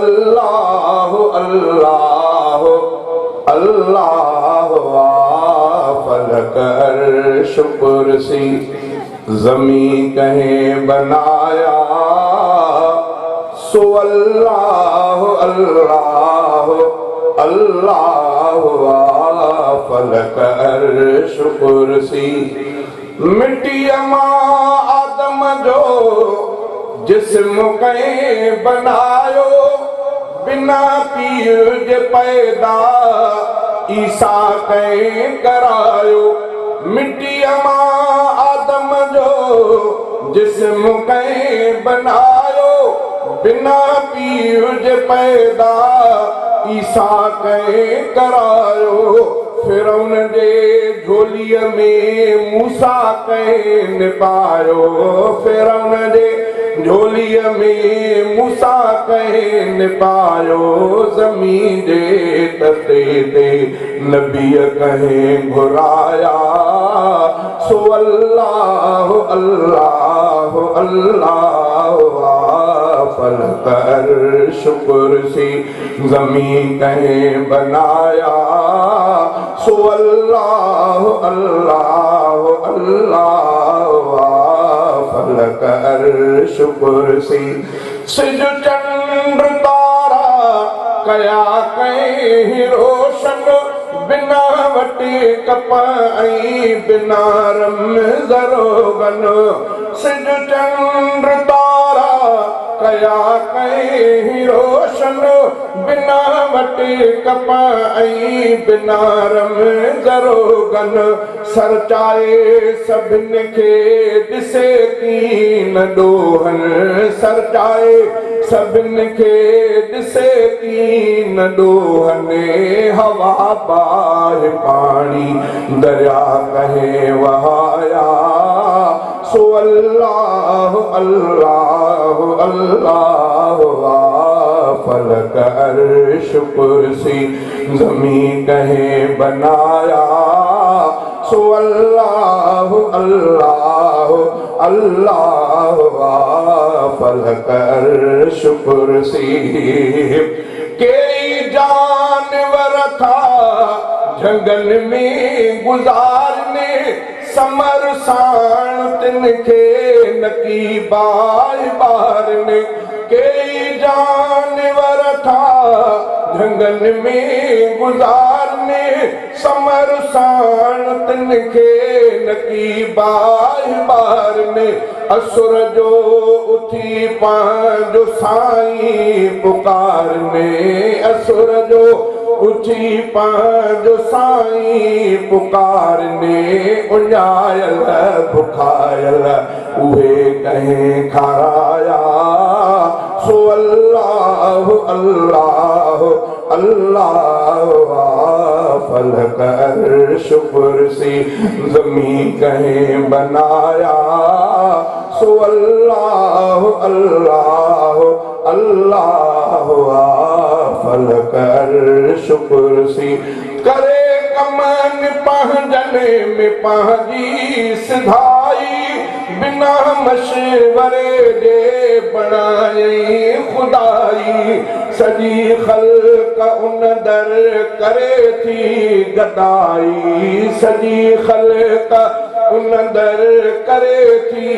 अल्लाह अल्लाह अल्लाह फलक अर्श कुर्सी ज़मीं कहें बनाया सो अल्लाह अल्लाह अल्लाह फलक अर्श कुर्सी। मिट्टी मां आदम जो जिस्म कहें बनायो बिना पीर जे पैदा ईसा कहें करायो। मिट्टी मां आदम जो जिस्म कहें बनायो बिना पीर जे पैदा ईसा कहें करायो। फिरौन जे झोलीअ में मूसा कहें निभायो। फिरौन जे झोलीअ में मूसा कहें निभायो। ज़मीन जे तते ते नबीअ कहें घुराया सो अल्लाह अल्लाह अल्लाह फलक अर्श कुर्सी ज़मीन कहें बनाया सो अल्लाह अल्लाह अल्लाह फलक अर्श कुर्सी। सिज चंद्र तारा कया कहीं रोशन बिना वटे कपाई बिना रम ज़रोगन। सिज चंद्र तारा कया कहीं रोशन बिना वटे कपाई बिना रम ज़रोगन। सरचाए सभिनि खे ॾिसे कीन ॾोहन। सरचाए सभिनि खे ॾिसे कीन ॾोहन। हवा बाहि पाणी दरिया कहें वहाया सो अल्लाह अल्लाह अल्लाह फलक अर्श कुर्सी ज़मीन कहें बनाया सो अल्लाह अल्लाह अल्लाह फलक अर्श कुर्सी। कई जानवर था जंगल में गुजारने समर साण तिनखे नकी बाय बारने। कई जानवर था जंगल में गुजारने समर साण तिनखे नकी बाय बारने। असुर जो उथी पंहिंजो साईं पुकारने। असुर जो उथी पंहिंजो साईं पुकारने। उञायल बुखायल उहे कहें खाराया सो अल्लाह अल्लाह अल्लाह फलक अर्श कुर्सी ज़मीन कहें बनाया सो अल्लाह अल्लाह अल्लाह फलक अर्श कुर्सी। करे कमन पंहिंजने में पंहिंजी सिधाई बिना मशवरे जे बणाई खुदाई। सॼी ख़ल्क़ उन दर करे थी गदाई। सॼी ख़ल्क़ उन दर करे थी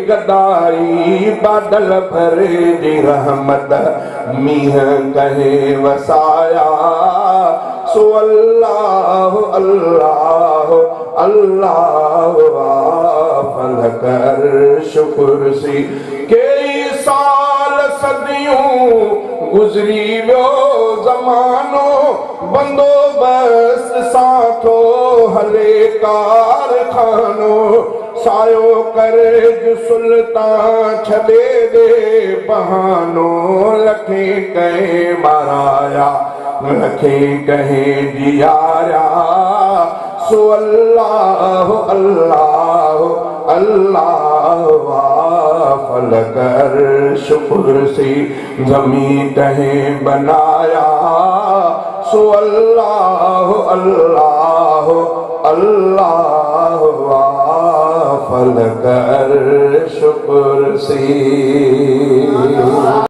गदाई। बादल भरे जी रहमत मींहं कहें वसाया सो अल्लाह अल्लाह अल्लाह फलक अर्श कुर्सी। कई साल सदियूं गुज़री वियो ज़मानो बंदोबस्त सां थो हले कारखानो। सायो करे सुल्तान छॾे दे बहानो। लखें कहें माराया लखें कहें जियारा सो अल्लाह अल्लाह अल्लाह फलक अर्श कुर्सी ज़मीन कहें बनाया सो अल्लाह अल्लाह अल्लाह फलक अर्श कुर्सी।